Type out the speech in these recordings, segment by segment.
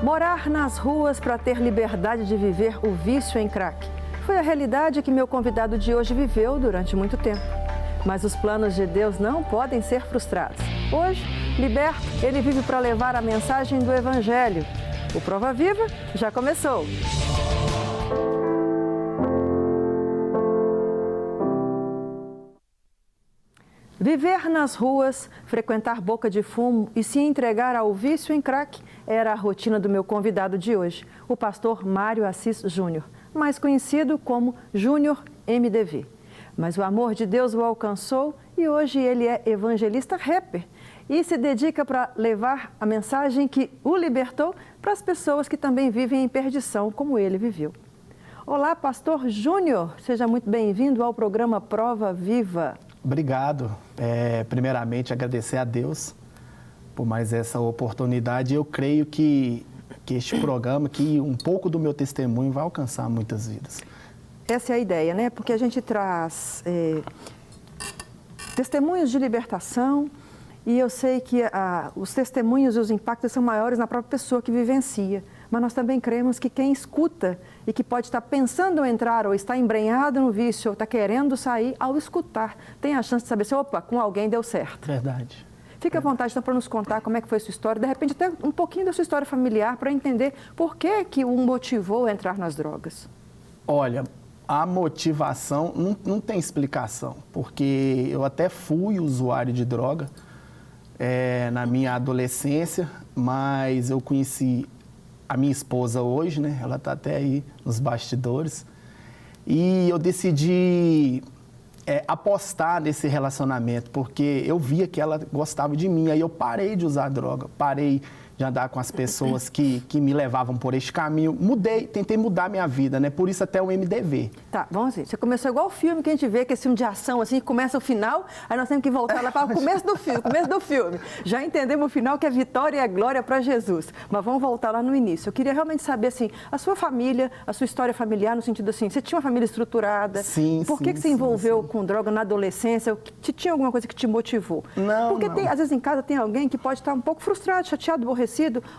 Morar nas ruas para ter liberdade de viver o vício em crack. Foi a realidade que meu convidado de hoje viveu durante muito tempo. Mas os planos de Deus não podem ser frustrados. Hoje, liberto, ele vive para levar a mensagem do Evangelho. O Prova Viva já começou. Viver nas ruas, frequentar boca de fumo e se entregar ao vício em crack era a rotina do meu convidado de hoje, o pastor Mário Assis Júnior, mais conhecido como Júnior MDV. Mas o amor de Deus o alcançou e hoje ele é evangelista rapper e se dedica para levar a mensagem que o libertou para as pessoas que também vivem em perdição, como ele viveu. Olá, pastor Júnior, seja muito bem-vindo ao programa Prova Viva. Obrigado. Primeiramente, agradecer a Deus por mais essa oportunidade. Eu creio que este programa, que um pouco do meu testemunho vai alcançar muitas vidas. Essa é a ideia, né? Porque a gente traz testemunhos de libertação e eu sei que os testemunhos e os impactos são maiores na própria pessoa que vivencia. Mas nós também cremos que quem escuta e que pode estar pensando em entrar ou está embrenhado no vício ou está querendo sair, ao escutar, tem a chance de saber se, opa, com alguém deu certo. Verdade. Fique à vontade então para nos contar como é que foi a sua história, de repente até um pouquinho da sua história familiar, para entender por que o motivou a entrar nas drogas. Olha, a motivação não tem explicação, porque eu até fui usuário de droga na minha adolescência, mas eu conheci a minha esposa hoje, né? Ela está até aí nos bastidores. E eu decidi apostar nesse relacionamento, porque eu via que ela gostava de mim. Aí eu parei de usar droga, parei de andar com as pessoas que me levavam por este caminho. Tentei mudar minha vida, né? Por isso até o MDV. Tá, vamos ver. Você começou igual o filme que a gente vê, que é filme de ação, assim, que começa o final, aí nós temos que voltar lá para o começo do filme. Já entendemos o final, que é vitória e a glória para Jesus. Mas vamos voltar lá no início. Eu queria realmente saber, assim, a sua família, a sua história familiar, no sentido assim, você tinha uma família estruturada? Sim, Por que você envolveu com droga na adolescência? Tinha alguma coisa que te motivou? Não, Porque não. Às vezes em casa tem alguém que pode estar um pouco frustrado, chateado, aborrecido,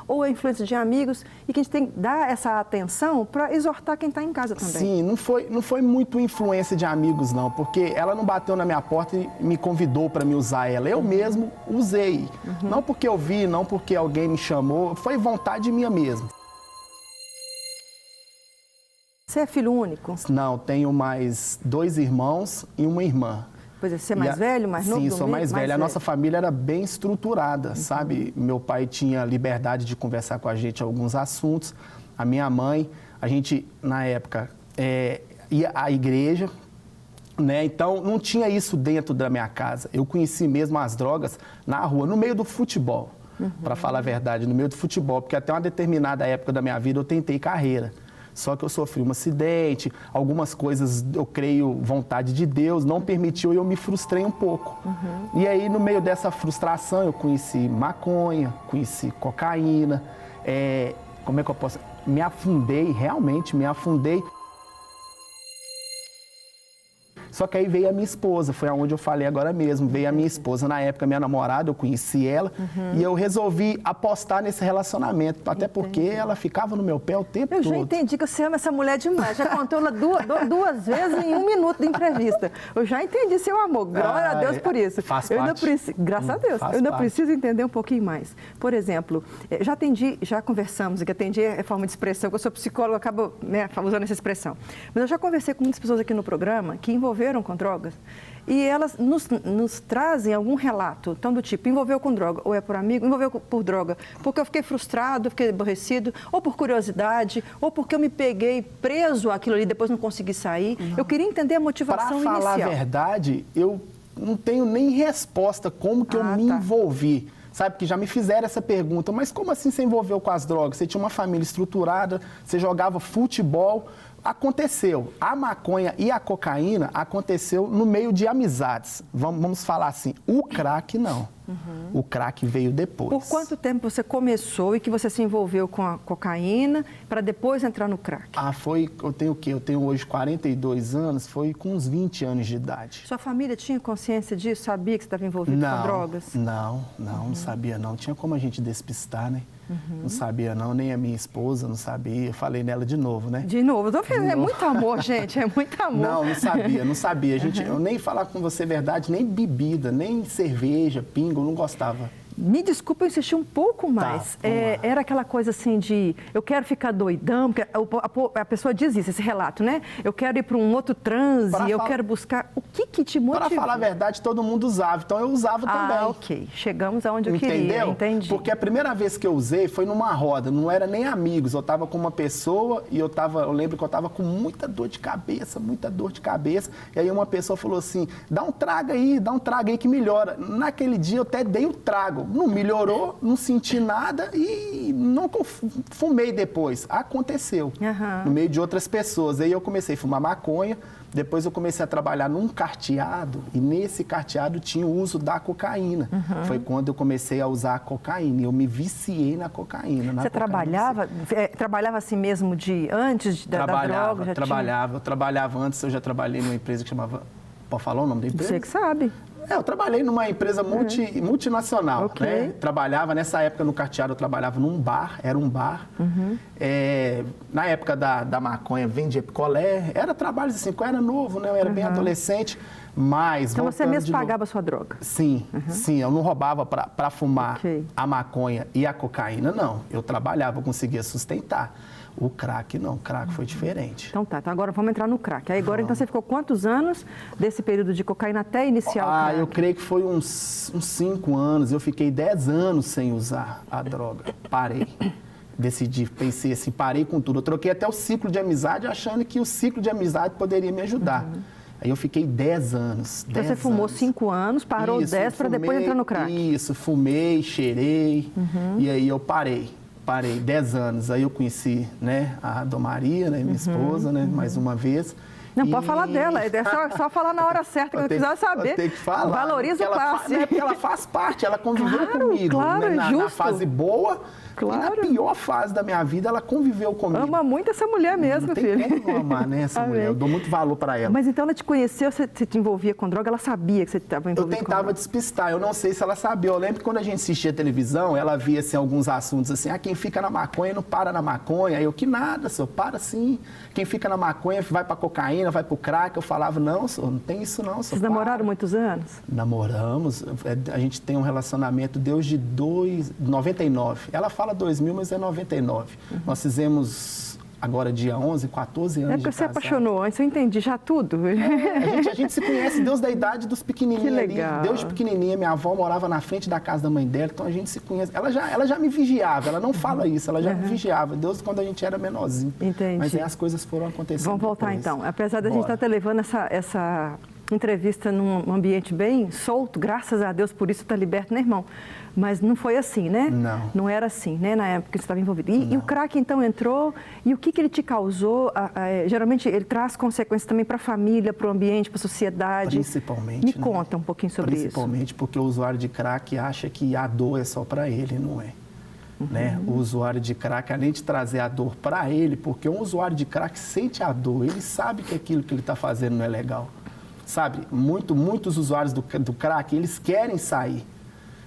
ou a influência de amigos, e que a gente tem que dar essa atenção para exortar quem está em casa também. Sim, não foi muito influência de amigos, não, porque ela não bateu na minha porta e me convidou para me usar ela. Eu mesmo usei. Não porque eu vi, não porque alguém me chamou, foi vontade minha mesmo. Você é filho único? Não, tenho mais 2 irmãos e uma irmã. Pois é, você é mais velho, mais novo? Sim, sou mais velho. A nossa família era bem estruturada, sabe? Meu pai tinha liberdade de conversar com a gente alguns assuntos. A minha mãe, a gente, na época, ia à igreja, né? Então, não tinha isso dentro da minha casa. Eu conheci mesmo as drogas na rua, no meio do futebol, para falar a verdade, no meio do futebol, porque até uma determinada época da minha vida eu tentei carreira. Só que eu sofri um acidente, algumas coisas, eu creio, vontade de Deus, não permitiu e eu me frustrei um pouco. E aí, no meio dessa frustração, eu conheci maconha, conheci cocaína, como é que eu posso... Me afundei, realmente me afundei. Só que aí veio a minha esposa, foi aonde eu falei agora mesmo, veio a minha esposa, na época minha namorada, eu conheci ela, e eu resolvi apostar nesse relacionamento, até porque ela ficava no meu pé o tempo todo. Eu já entendi que você ama essa mulher demais, já contou ela duas vezes em 1 minuto de entrevista. Eu já entendi seu amor, glória a Deus por isso. Faz parte. Graças a Deus, eu ainda preciso entender um pouquinho mais. Por exemplo, já conversamos, que atendi é forma de expressão, que eu sou psicóloga, acabo usando essa expressão. Mas eu já conversei com muitas pessoas aqui no programa que envolveram com drogas e elas nos trazem algum relato, então do tipo, envolveu com droga, ou é por amigo, envolveu por droga, porque eu fiquei frustrado, fiquei aborrecido, ou por curiosidade, ou porque eu me peguei preso àquilo ali, depois não consegui sair. Eu queria entender a motivação inicial. Para falar a verdade, eu não tenho nem resposta como que eu me envolvi. Sabe, que já me fizeram essa pergunta, mas como assim você envolveu com as drogas? Você tinha uma família estruturada, você jogava futebol. Aconteceu, a maconha e a cocaína aconteceu no meio de amizades. Vamos falar assim, o crack não. O crack veio depois. Por quanto tempo você começou e que você se envolveu com a cocaína para depois entrar no crack? Eu tenho o quê? Eu tenho hoje 42 anos, foi com uns 20 anos de idade. Sua família tinha consciência disso? Sabia que você estava envolvido com drogas? Não sabia não. Tinha como a gente despistar, né? Não sabia não, nem a minha esposa não sabia. Eu falei nela de novo, né? De novo, é muito amor, gente, é muito amor. Não sabia. Eu nem falar com você a verdade, nem bebida, nem cerveja, pingo, eu não gostava. Me desculpa, eu insisti um pouco mais. Era aquela coisa assim de, eu quero ficar doidão, porque a pessoa diz isso, esse relato, né? Eu quero ir para um outro transe, quero buscar... O que te motivou? Para falar a verdade, todo mundo usava, então eu usava também. Ah, ok. Chegamos aonde eu queria, entendi. Porque a primeira vez que eu usei foi numa roda, não era nem amigos. Eu estava com uma pessoa e eu lembro que eu estava com muita dor de cabeça. E aí uma pessoa falou assim, dá um trago aí que melhora. Naquele dia eu até dei o trago. Não melhorou, não senti nada e não fumei depois. Aconteceu, no meio de outras pessoas. Aí eu comecei a fumar maconha, depois eu comecei a trabalhar num carteado e nesse carteado tinha o uso da cocaína. Foi quando eu comecei a usar a cocaína. Eu me viciei na cocaína. Você trabalhava assim mesmo antes da droga? Eu trabalhava antes, eu já trabalhei numa empresa que chamava... Pode falar o nome da empresa? Você que sabe. Eu trabalhei numa empresa multinacional, né? Trabalhava, nessa época no carteado, eu trabalhava num bar, era um bar. Na época da maconha, vendia picolé, era trabalho assim, eu era novo, né? Eu era bem adolescente, mas... Então você mesmo pagava a sua droga? Sim, eu não roubava para fumar a maconha e a cocaína, não. Eu trabalhava, eu conseguia sustentar. O crack não, o crack foi diferente. Então agora vamos entrar no crack. Aí agora então você ficou quantos anos desse período de cocaína até iniciar o crack? Eu creio que foi uns 5 anos, eu fiquei 10 anos sem usar a droga, parei. Pensei assim, parei com tudo. Eu troquei até o ciclo de amizade achando que o ciclo de amizade poderia me ajudar. Aí eu fiquei 10 anos. Então você fumou 5 anos, parou 10 para depois entrar no crack? Isso, fumei, cheirei e aí eu parei 10 anos. Aí eu conheci, né, a Dona Maria, né, minha esposa, né, mais uma vez. Não, pode falar dela, é só falar na hora certa, que eu precisava saber. Tem que falar. Valoriza o passe. Porque ela faz parte, ela conviveu comigo. Claro, né, justo. Na fase boa e na pior fase da minha vida, ela conviveu comigo. Ama muito essa mulher mesmo, filho. Não tem como não amar, né, essa mulher. Eu dou muito valor para ela. Mas então ela te conheceu, você te envolvia com droga, ela sabia que você estava envolvido com droga? Eu tentava despistar, eu não sei se ela sabia. Eu lembro que quando a gente assistia televisão, ela via assim, alguns assuntos assim, quem fica na maconha não para na maconha. Eu, que nada, senhor, para sim. Quem fica na maconha vai para cocaína, vai para o crack. Eu falava, não, senhor, não tem isso não, senhor. Vocês namoraram muitos anos? Namoramos, a gente tem um relacionamento desde 99. Ela fala 2000, mas é 99. Nós fizemos agora dia 11, 14 anos de casado. Você apaixonou, antes eu entendi já tudo. A gente se conhece desde a idade dos pequenininhos. Que legal. Ali. Desde pequenininha, minha avó morava na frente da casa da mãe dela, então a gente se conhece. Ela já me vigiava, ela não fala isso, ela já me vigiava, desde quando a gente era menorzinho. Entendi. Mas aí as coisas foram acontecendo. Vamos voltar depois. então. Apesar da gente estar levando essa entrevista num ambiente bem solto, graças a Deus, por isso está liberto, né, irmão? Mas não foi assim, né? Não. Não era assim, né, na época que você estava envolvido. E o crack, então, entrou, e o que ele te causou? Geralmente, ele traz consequências também para a família, para o ambiente, para a sociedade. Principalmente. Me conta um pouquinho sobre isso. Principalmente porque o usuário de crack acha que a dor é só para ele, não é. Né? O usuário de crack, além de trazer a dor para ele, porque um usuário de crack sente a dor, ele sabe que aquilo que ele está fazendo não é legal. Sabe, muitos usuários do crack, eles querem sair.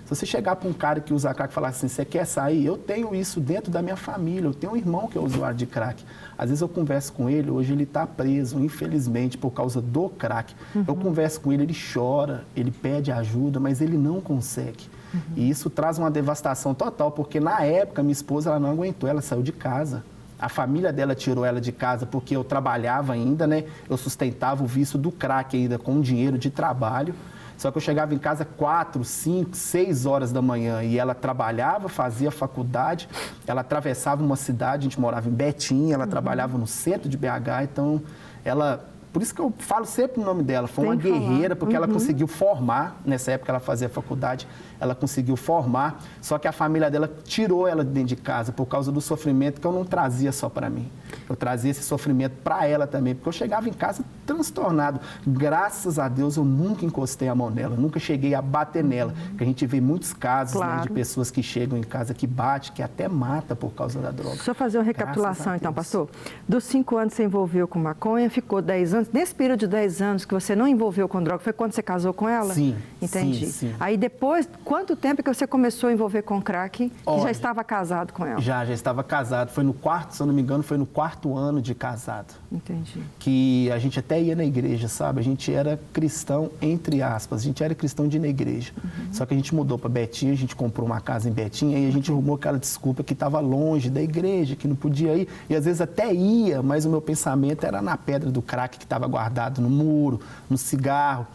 Se você chegar para um cara que usa crack e falar assim, você quer sair? Eu tenho isso dentro da minha família, eu tenho um irmão que é usuário de crack. Às vezes eu converso com ele, hoje ele está preso, infelizmente, por causa do crack. Eu converso com ele, ele chora, ele pede ajuda, mas ele não consegue. E isso traz uma devastação total, porque na época minha esposa ela não aguentou, ela saiu de casa. A família dela tirou ela de casa porque eu trabalhava ainda, né? Eu sustentava o vício do crack ainda com dinheiro de trabalho. Só que eu chegava em casa 4, 5, 6 horas da manhã e ela trabalhava, fazia faculdade, ela atravessava uma cidade, a gente morava em Betim, ela trabalhava no centro de BH, então ela... Por isso que eu falo sempre o nome dela, foi uma guerreira, porque ela conseguiu formar, nessa época ela fazia faculdade, ela conseguiu formar, só que a família dela tirou ela de dentro de casa por causa do sofrimento que eu não trazia só para mim. Eu trazia esse sofrimento para ela também, porque eu chegava em casa transtornado. Graças a Deus eu nunca encostei a mão nela, nunca cheguei a bater nela, porque a gente vê muitos casos né, de pessoas que chegam em casa que bate, que até mata por causa da droga. Deixa eu fazer uma recapitulação então, pastor. Dos 5 anos que você envolveu com maconha, ficou 10 anos. Nesse período de 10 anos que você não envolveu com droga, foi quando você casou com ela? Sim. Entendi. Sim. Aí depois, quanto tempo que você começou a envolver com crack e já estava casado com ela? Já estava casado. Foi no quarto, se eu não me engano, foi no 4º ano de casado. Entendi. Que a gente até ia na igreja, sabe? A gente era cristão, entre aspas, a gente era cristão de ir na igreja. Só que a gente mudou para Betinha, a gente comprou uma casa em Betinha e a gente arrumou aquela desculpa que estava longe da igreja, que não podia ir. E às vezes até ia, mas o meu pensamento era na pedra do crack que estava guardado no muro, no cigarro.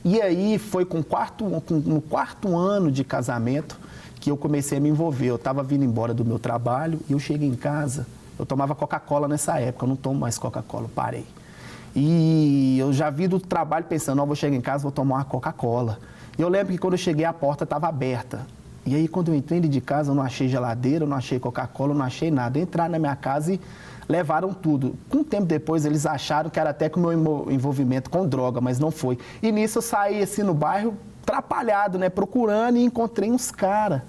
E aí foi no 4º ano de casamento que eu comecei a me envolver. Eu estava vindo embora do meu trabalho e eu cheguei em casa. Eu tomava Coca-Cola nessa época, eu não tomo mais Coca-Cola, eu parei. E eu já vi do trabalho pensando, vou chegar em casa, vou tomar uma Coca-Cola. E eu lembro que quando eu cheguei a porta estava aberta. E aí quando eu entrei de casa, eu não achei geladeira, eu não achei Coca-Cola, eu não achei nada. Entraram na minha casa e levaram tudo. Um tempo depois, eles acharam que era até com o meu envolvimento com droga, mas não foi. E nisso eu saí assim no bairro, atrapalhado, né, procurando e encontrei uns caras.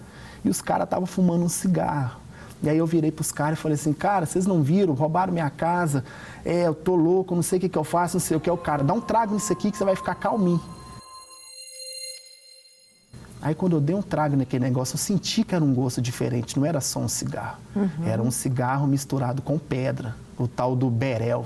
E os caras estavam fumando um cigarro. E aí eu virei pros caras e falei assim, cara, vocês não viram? Roubaram minha casa, eu tô louco, não sei o que eu faço, não sei o que é o cara. Dá um trago nisso aqui que você vai ficar calminho. Aí quando eu dei um trago naquele negócio, eu senti que era um gosto diferente, não era só um cigarro. Era um cigarro misturado com pedra, o tal do berel,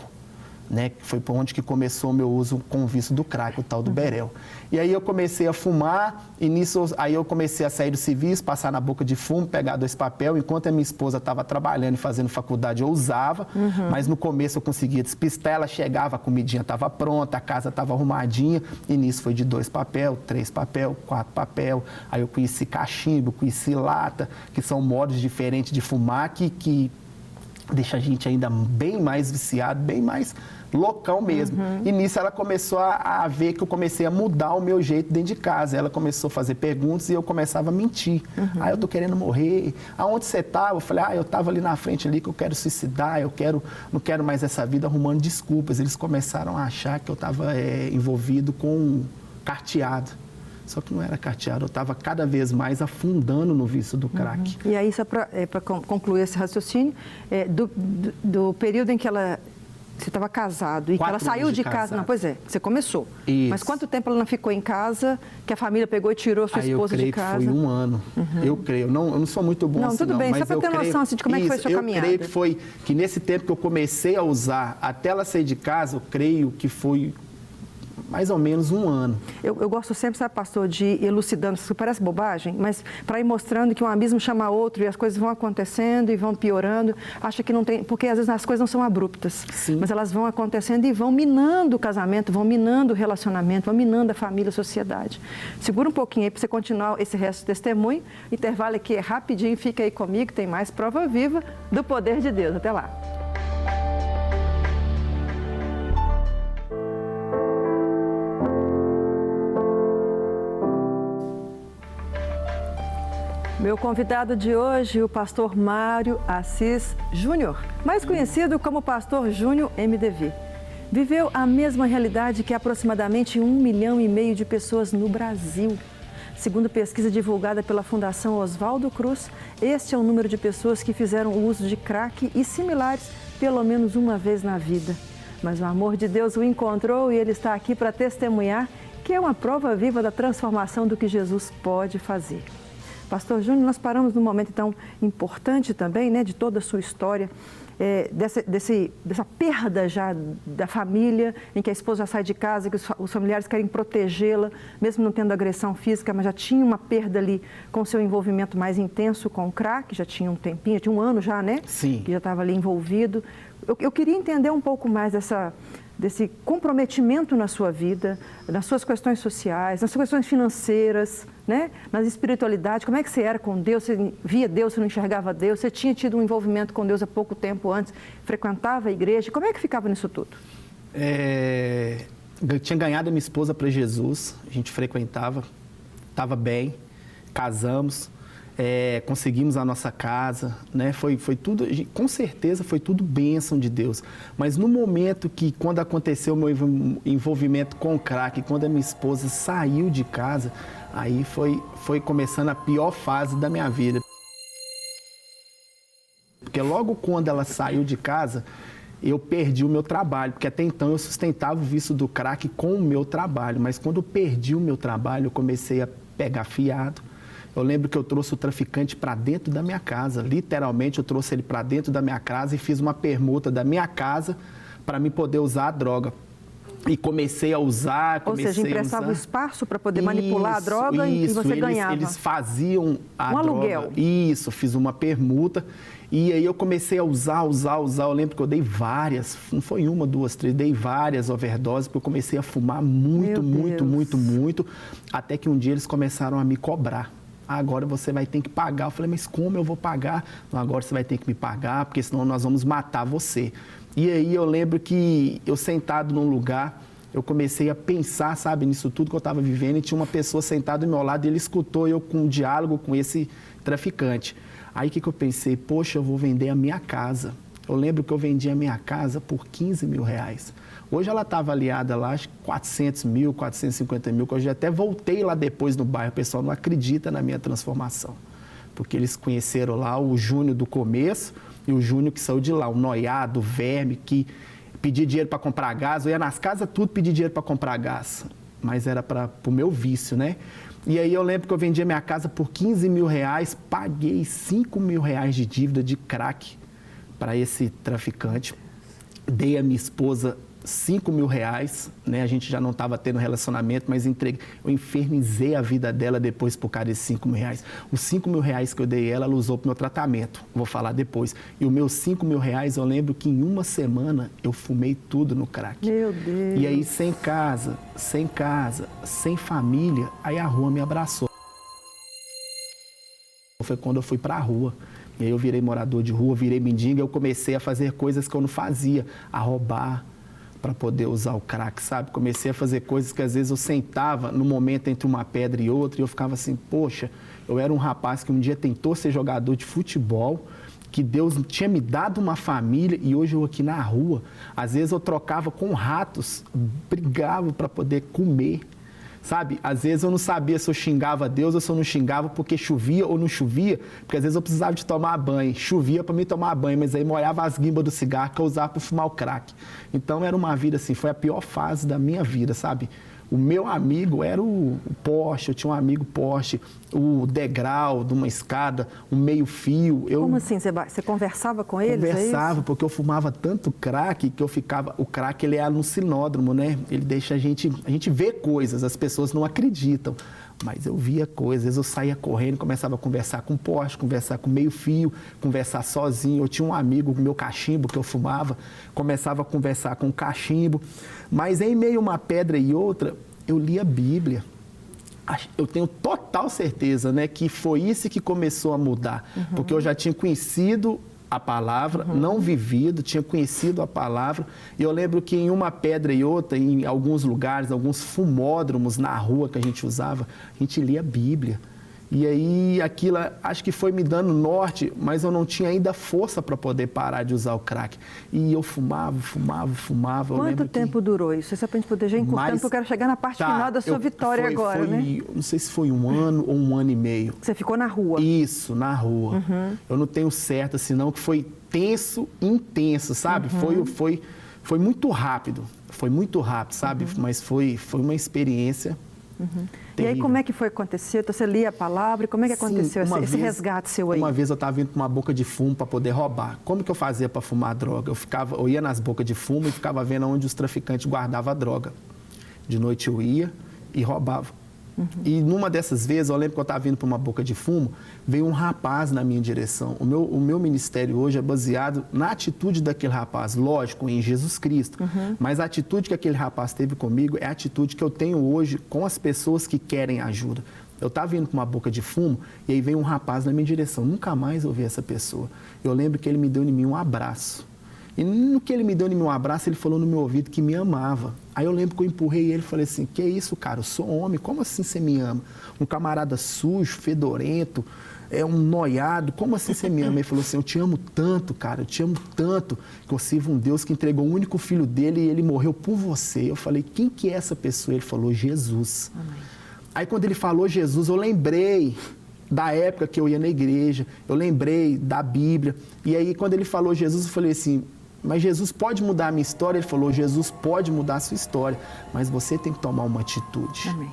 né? Foi por onde que começou o meu uso com o vício do crack, o tal do berel. E aí eu comecei a fumar, e nisso aí eu comecei a sair do serviço, passar na boca de fumo, pegar 2 papel. Enquanto a minha esposa estava trabalhando e fazendo faculdade, eu usava, mas no começo eu conseguia despistar, ela chegava, a comidinha estava pronta, a casa estava arrumadinha, e nisso foi de 2 papel, 3 papel, 4 papel. Aí eu conheci cachimbo, conheci lata, que são modos diferentes de fumar, que deixa a gente ainda bem mais viciado, bem mais loucão mesmo. E nisso ela começou a ver que eu comecei a mudar o meu jeito dentro de casa. Ela começou a fazer perguntas e eu começava a mentir. Eu tô querendo morrer. Aonde você tá? Eu falei, eu tava ali na frente ali que eu quero suicidar, não quero mais essa vida, arrumando desculpas. Eles começaram a achar que eu tava envolvido com carteado. Só que não era carteado, eu estava cada vez mais afundando no vício do crack. E aí, só para concluir esse raciocínio, do período em que você estava casado e que ela saiu de casa. Não, pois é, você começou. Isso. Mas quanto tempo ela não ficou em casa, que a família pegou e tirou sua esposa de casa? Eu creio que foi 1 ano. Eu creio. Eu não sou muito bom assim, tudo bem, mas só para ter noção assim, de como é que foi a sua caminhada. Eu creio que nesse tempo que eu comecei a usar, até ela sair de casa, eu creio que foi mais ou menos 1 ano. Eu gosto sempre, sabe, pastor, de ir elucidando, isso parece bobagem, mas para ir mostrando que um abismo chama outro e as coisas vão acontecendo e vão piorando. Acha que não tem, porque às vezes as coisas não são abruptas, mas elas vão acontecendo e vão minando o casamento, vão minando o relacionamento, vão minando a família, a sociedade. Segura um pouquinho aí para você continuar esse resto do testemunho. O intervalo aqui é rapidinho, fica aí comigo, tem mais prova viva do poder de Deus. Até lá. Meu convidado de hoje, o pastor Mário Assis Júnior, mais conhecido como pastor Júnior MDV. Viveu a mesma realidade que aproximadamente 1,5 milhão de pessoas no Brasil. Segundo pesquisa divulgada pela Fundação Oswaldo Cruz, este é o número de pessoas que fizeram uso de crack e similares pelo menos uma vez na vida. Mas o amor de Deus o encontrou e ele está aqui para testemunhar que é uma prova viva da transformação do que Jesus pode fazer. Pastor Júnior, nós paramos num momento tão importante também, né, de toda a sua história, dessa perda já da família, em que a esposa já sai de casa, que os familiares querem protegê-la, mesmo não tendo agressão física, mas já tinha uma perda ali com o seu envolvimento mais intenso com o crack, já tinha um tempinho, já tinha 1 ano já, né? Sim. Que já estava ali envolvido. Eu queria entender um pouco mais desse comprometimento na sua vida, nas suas questões sociais, nas suas questões financeiras, né? Na espiritualidade. Como é que você era com Deus? Você via Deus, você não enxergava Deus? Você tinha tido um envolvimento com Deus há pouco tempo antes? Frequentava a igreja? Como é que ficava nisso tudo? Eu tinha ganhado a minha esposa para Jesus, a gente frequentava, estava bem, casamos. Conseguimos a nossa casa, né? Foi tudo, com certeza foi tudo bênção de Deus. Mas no momento quando aconteceu o meu envolvimento com o crack, quando a minha esposa saiu de casa, aí foi começando a pior fase da minha vida. Porque logo quando ela saiu de casa, eu perdi o meu trabalho, porque até então eu sustentava o vício do crack com o meu trabalho. Mas quando eu perdi o meu trabalho, eu comecei a pegar fiado. Eu lembro que eu trouxe o traficante para dentro da minha casa. Literalmente, eu trouxe ele para dentro da minha casa e fiz uma permuta da minha casa para me poder usar a droga. E comecei a usar, Ou seja, emprestava o espaço para poder manipular a droga e você ganhava. Eles faziam a droga. Aluguel. Isso, fiz uma permuta. E aí eu comecei a usar. Eu lembro que eu dei várias, não foi uma, duas, três, dei várias overdoses, porque eu comecei a fumar muito, até que um dia eles começaram a me cobrar. Agora você vai ter que pagar. Eu falei, mas como eu vou pagar? Não, agora você vai ter que me pagar, porque senão nós vamos matar você. E aí eu lembro que eu sentado num lugar, eu comecei a pensar, sabe, nisso tudo que eu estava vivendo, e tinha uma pessoa sentada do meu lado e ele escutou eu com um diálogo com esse traficante. Aí o que eu pensei? Poxa, eu vou vender a minha casa. Eu lembro que eu vendi a minha casa por 15 mil reais. Hoje ela está avaliada lá, acho que 400 mil, 450 mil, que eu já até voltei lá depois no bairro. O pessoal não acredita na minha transformação. Porque eles conheceram lá o Júnior do começo e o Júnior que saiu de lá, o noiado, o verme, que pedia dinheiro para comprar gás. Eu ia nas casas tudo pedir dinheiro para comprar gás. Mas era para o meu vício, né? E aí eu lembro que eu vendi a minha casa por 15 mil reais, paguei 5 mil reais de dívida de crack para esse traficante. Dei a minha esposa 5 mil reais, né? A gente já não estava tendo relacionamento, mas entreguei. Eu infernizei a vida dela depois por causa desses 5 mil reais. Os 5 mil reais que eu dei ela usou para o meu tratamento, vou falar depois. E os meus 5 mil reais, eu lembro que em uma semana eu fumei tudo no crack. Meu Deus! E aí sem casa, sem família, aí a rua me abraçou. Foi quando eu fui para a rua. E aí eu virei morador de rua, virei mendigo, eu comecei a fazer coisas que eu não fazia, a roubar, para poder usar o crack, sabe? Comecei a fazer coisas que às vezes eu sentava no momento entre uma pedra e outra e eu ficava assim, poxa, eu era um rapaz que um dia tentou ser jogador de futebol, que Deus tinha me dado uma família e hoje eu aqui na rua, às vezes eu trocava com ratos, brigava para poder comer, sabe? Às vezes eu não sabia se eu xingava Deus ou se eu não xingava porque chovia ou não chovia, porque às vezes eu precisava de tomar banho, chovia para mim tomar banho, mas aí molhava as guimbas do cigarro que eu usava para fumar o crack. Então era uma vida assim, foi a pior fase da minha vida, sabe? O meu amigo era o poste, eu tinha um amigo poste, o degrau de uma escada, um meio-fio. Como assim? Você conversava com eles? Conversava, porque eu fumava tanto crack que eu ficava... O crack, ele é alucinódromo, né? Ele deixa a gente vê coisas, as pessoas não acreditam. Mas eu via coisas, às vezes eu saía correndo, começava a conversar com poste, conversar com meio-fio, conversar sozinho. Eu tinha um amigo, meu cachimbo, que eu fumava, começava a conversar com o cachimbo. Mas em meio a uma pedra e outra, eu lia a Bíblia. Eu tenho total certeza, né, que foi isso que começou a mudar. Porque eu já tinha conhecido a palavra, não vivido, tinha conhecido a palavra. E eu lembro que em uma pedra e outra, em alguns lugares, alguns fumódromos na rua que a gente usava, a gente lia a Bíblia. E aí aquilo, acho que foi me dando norte, mas eu não tinha ainda força para poder parar de usar o crack. E eu fumava. Quanto tempo durou isso? Isso é para a gente poder já encurtando, porque eu quero chegar na parte final da sua vitória agora, né? Não sei se foi 1 ano ou 1 ano e meio. Você ficou na rua? Isso, na rua. Eu não tenho certo assim, não, que foi tenso, intenso, sabe? Foi muito rápido, sabe? Mas foi uma experiência E aí, como é que foi acontecer? Então, você lia a palavra e como é que aconteceu esse resgate seu aí? Uma vez eu estava indo para uma boca de fumo para poder roubar. Como que eu fazia para fumar droga? Eu ia nas bocas de fumo e ficava vendo onde os traficantes guardavam a droga. De noite eu ia e roubava. E numa dessas vezes, eu lembro que eu estava vindo para uma boca de fumo, veio um rapaz na minha direção. O meu ministério hoje é baseado na atitude daquele rapaz, lógico, em Jesus Cristo. Mas a atitude que aquele rapaz teve comigo é a atitude que eu tenho hoje com as pessoas que querem ajuda. Eu estava indo para uma boca de fumo e aí veio um rapaz na minha direção. Nunca mais eu vi essa pessoa. Eu lembro que ele me deu em mim um abraço. E no que ele me deu em mim um abraço, ele falou no meu ouvido que me amava. Aí eu lembro que eu empurrei ele e falei assim, que isso, cara, eu sou homem, como assim você me ama? Um camarada sujo, fedorento, um noiado, como assim você me ama? Ele falou assim, eu te amo tanto, cara, eu te amo tanto, que eu sirvo um Deus que entregou o único filho dele e ele morreu por você. Eu falei, quem que é essa pessoa? Ele falou, Jesus. Amém. Aí quando ele falou Jesus, eu lembrei da época que eu ia na igreja, eu lembrei da Bíblia. E aí quando ele falou Jesus, eu falei assim, mas Jesus pode mudar a minha história? Ele falou, Jesus pode mudar a sua história, mas você tem que tomar uma atitude. Amém.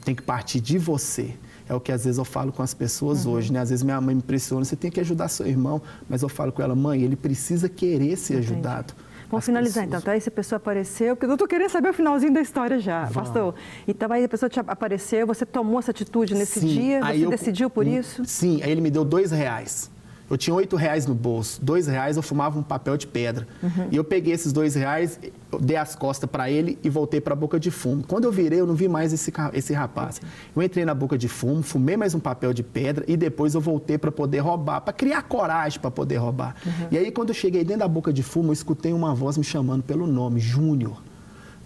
tem que partir de você. É o que às vezes eu falo com as pessoas hoje, né? Às vezes minha mãe me pressiona, você tem que ajudar seu irmão, mas eu falo com ela, mãe, ele precisa querer ser ajudado. Vamos finalizar então, tá? Aí essa pessoa apareceu, porque eu estou querendo saber o finalzinho da história já, pastor. Então aí a pessoa te apareceu, você tomou essa atitude nesse dia, você decidiu por isso? Sim, aí ele me deu R$2. Eu tinha R$8 no bolso, R$2 eu fumava um papel de pedra. E eu peguei esses R$2, eu dei as costas para ele e voltei para a Boca de Fumo. Quando eu virei, eu não vi mais esse rapaz. Eu entrei na Boca de Fumo, fumei mais um papel de pedra e depois eu voltei para poder roubar, para criar coragem para poder roubar. E aí, quando eu cheguei dentro da Boca de Fumo, eu escutei uma voz me chamando pelo nome, Júnior.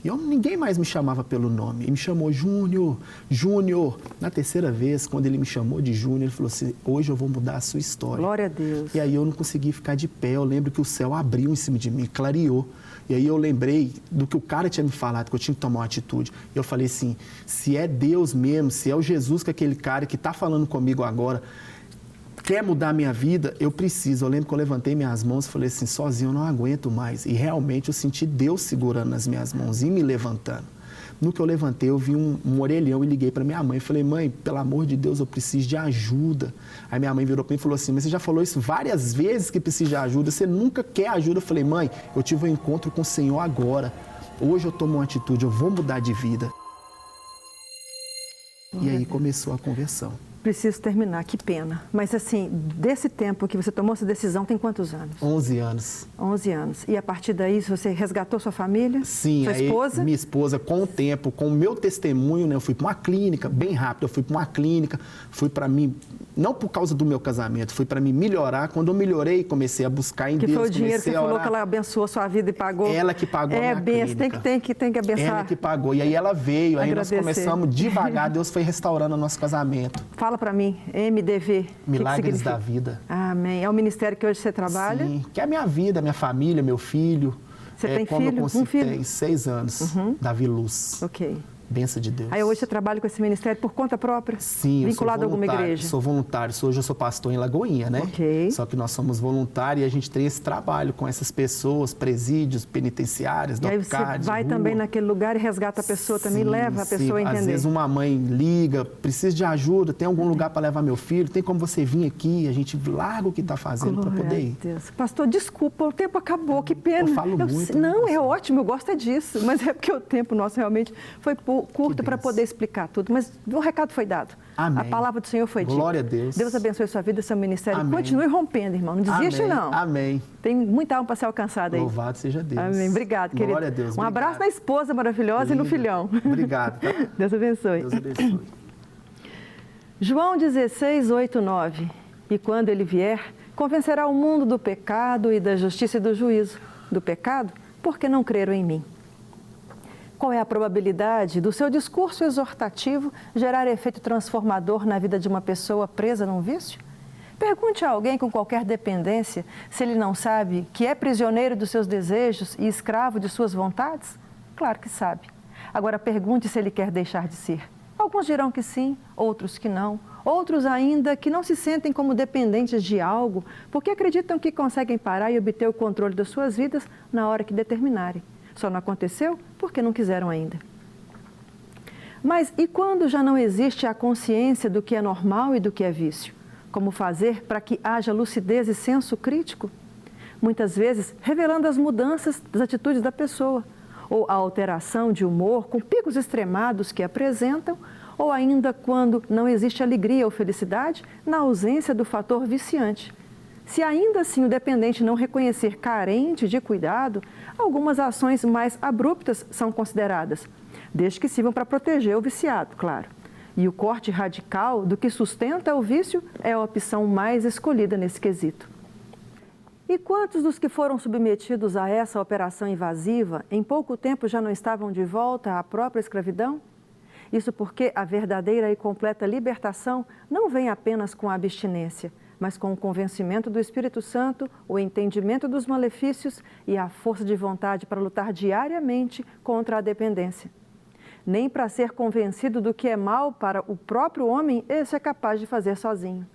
E ninguém mais me chamava pelo nome. Ele me chamou Júnior, Júnior. Na terceira vez, quando ele me chamou de Júnior, ele falou assim, hoje eu vou mudar a sua história. Glória a Deus. E aí eu não consegui ficar de pé. Eu lembro que o céu abriu em cima de mim, clareou. E aí eu lembrei do que o cara tinha me falado, que eu tinha que tomar uma atitude. E eu falei assim, se é Deus mesmo, se é o Jesus que é aquele cara que está falando comigo agora, quer mudar a minha vida, eu preciso. Eu lembro que eu levantei minhas mãos e falei assim, sozinho eu não aguento mais. E realmente eu senti Deus segurando nas minhas mãos e me levantando. No que eu levantei, eu vi um orelhão e liguei para minha mãe. Falei, mãe, pelo amor de Deus, eu preciso de ajuda. Aí minha mãe virou para mim e falou assim, mas você já falou isso várias vezes que precisa de ajuda, você nunca quer ajuda. Eu falei, mãe, eu tive um encontro com o Senhor agora. Hoje eu tomo uma atitude, eu vou mudar de vida. E aí começou a conversão. Preciso terminar, que pena. Mas assim, desse tempo que você tomou essa decisão, tem quantos anos? 11 anos. 11 anos. E a partir daí, você resgatou sua família? Sim, sua esposa? Minha esposa, com o tempo, com o meu testemunho, né, eu fui para uma clínica, bem rápido, eu fui para uma clínica, fui para mim, não por causa do meu casamento, foi para me melhorar. Quando eu melhorei, comecei a buscar em Deus. Que foi o dinheiro que você falou orar. que ela abençoou a sua vida e pagou? Ela que pagou a minha clínica. Tem que abençoar. Ela que pagou. E aí ela veio, aí Agradecer. nós começamos devagar, Deus foi restaurando o nosso casamento. Fala para mim, MDV. Milagres que da Vida. Amém. É o ministério que hoje você trabalha? Sim, que é a minha vida, minha família, meu filho. Você tem filho? Um filho? Tem 6 anos, Davi Luz. Ok. Bênção de Deus. Aí hoje você trabalha com esse ministério por conta própria? Sim, vinculado a alguma igreja? Sou voluntário. Hoje eu sou pastor em Lagoinha, né? Ok. Só que nós somos voluntários e a gente tem esse trabalho com essas pessoas, presídios, penitenciárias, e aí você vai também naquele lugar e resgata a pessoa também, leva a pessoa a entender. Às vezes uma mãe liga, precisa de ajuda, tem algum lugar para levar meu filho, tem como você vir aqui, a gente larga o que está fazendo para poder ir. Deus. Pastor, desculpa, o tempo acabou, que pena. Eu falo muito. Não, é ótimo, eu gosto disso, mas é porque o tempo nosso realmente foi curto para poder explicar tudo, mas o recado foi dado. Amém. A palavra do Senhor foi dita. Glória a Deus. Deus abençoe sua vida, seu ministério. Amém. Continue rompendo, irmão. Não desiste, Amém. não. Amém. Tem muita alma para ser alcançada aí. Louvado seja Deus. Amém. Obrigado, querido. Glória a Deus. Um abraço na esposa maravilhosa e no filhão. Obrigado. Deus abençoe. Deus abençoe. João 16, 8, 9. E quando ele vier, convencerá o mundo do pecado e da justiça e do juízo. Do pecado, porque não creram em mim. Qual é a probabilidade do seu discurso exortativo gerar efeito transformador na vida de uma pessoa presa num vício? Pergunte a alguém com qualquer dependência se ele não sabe que é prisioneiro dos seus desejos e escravo de suas vontades? Claro que sabe. Agora pergunte se ele quer deixar de ser. Alguns dirão que sim, outros que não. Outros ainda que não se sentem como dependentes de algo porque acreditam que conseguem parar e obter o controle das suas vidas na hora que determinarem. Só não aconteceu porque não quiseram ainda. Mas e quando já não existe a consciência do que é normal e do que é vício? Como fazer para que haja lucidez e senso crítico? Muitas vezes revelando as mudanças das atitudes da pessoa, ou a alteração de humor com picos extremados que apresentam, ou ainda quando não existe alegria ou felicidade na ausência do fator viciante. Se ainda assim o dependente não reconhecer carente de cuidado, algumas ações mais abruptas são consideradas, desde que sirvam para proteger o viciado, claro. E o corte radical do que sustenta o vício é a opção mais escolhida nesse quesito. E quantos dos que foram submetidos a essa operação invasiva, em pouco tempo já não estavam de volta à própria escravidão? Isso porque a verdadeira e completa libertação não vem apenas com a abstinência, mas com o convencimento do Espírito Santo, o entendimento dos malefícios e a força de vontade para lutar diariamente contra a dependência. Nem para ser convencido do que é mal para o próprio homem, esse é capaz de fazer sozinho.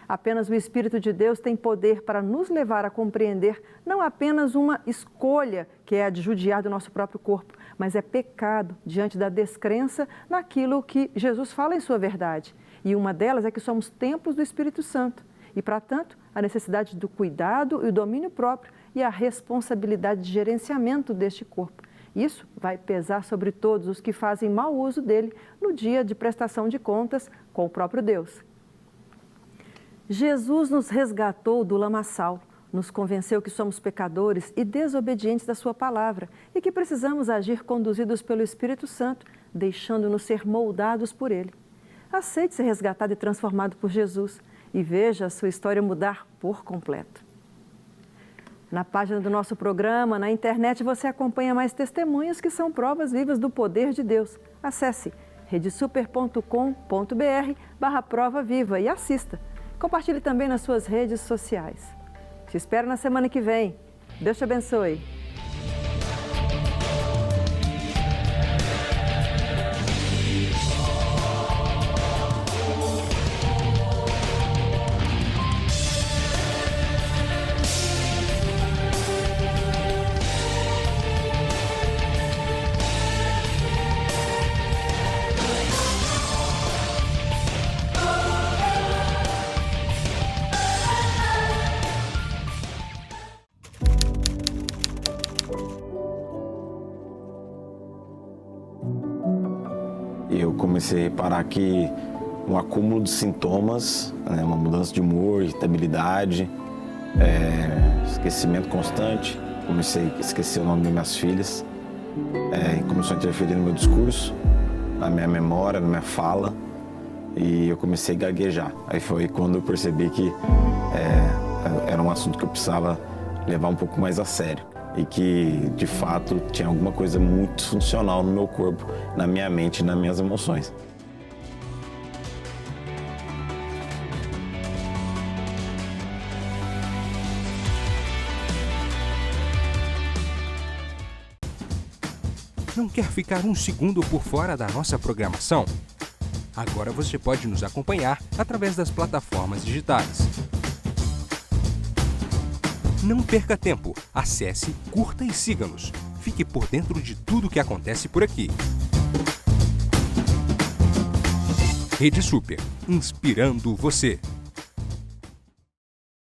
Apenas o Espírito de Deus tem poder para nos levar a compreender não apenas uma escolha, que é a de judiar do nosso próprio corpo, mas é pecado diante da descrença naquilo que Jesus fala em sua verdade. E uma delas é que somos templos do Espírito Santo. E, para tanto, a necessidade do cuidado e o domínio próprio e a responsabilidade de gerenciamento deste corpo. Isso vai pesar sobre todos os que fazem mau uso dele no dia de prestação de contas com o próprio Deus. Jesus nos resgatou do lamaçal, nos convenceu que somos pecadores e desobedientes da sua palavra e que precisamos agir conduzidos pelo Espírito Santo, deixando-nos ser moldados por ele. Aceite ser resgatado e transformado por Jesus e veja a sua história mudar por completo. Na página do nosso programa, na internet, você acompanha mais testemunhos que são provas vivas do poder de Deus. Acesse redesuper.com.br/prova viva e assista. Compartilhe também nas suas redes sociais. Te espero na semana que vem. Deus te abençoe. Eu comecei a reparar que um acúmulo de sintomas, uma mudança de humor, irritabilidade, esquecimento constante. Comecei a esquecer o nome das minhas filhas, começou a interferir no meu discurso, na minha memória, na minha fala, e eu comecei a gaguejar. Aí foi quando eu percebi que era um assunto que eu precisava levar um pouco mais a sério. E que, de fato, tinha alguma coisa muito disfuncional no meu corpo, na minha mente e nas minhas emoções. Não quer ficar um segundo por fora da nossa programação? Agora você pode nos acompanhar através das plataformas digitais. Não perca tempo. Acesse, curta e siga-nos. Fique por dentro de tudo o que acontece por aqui. Rede Super, inspirando você.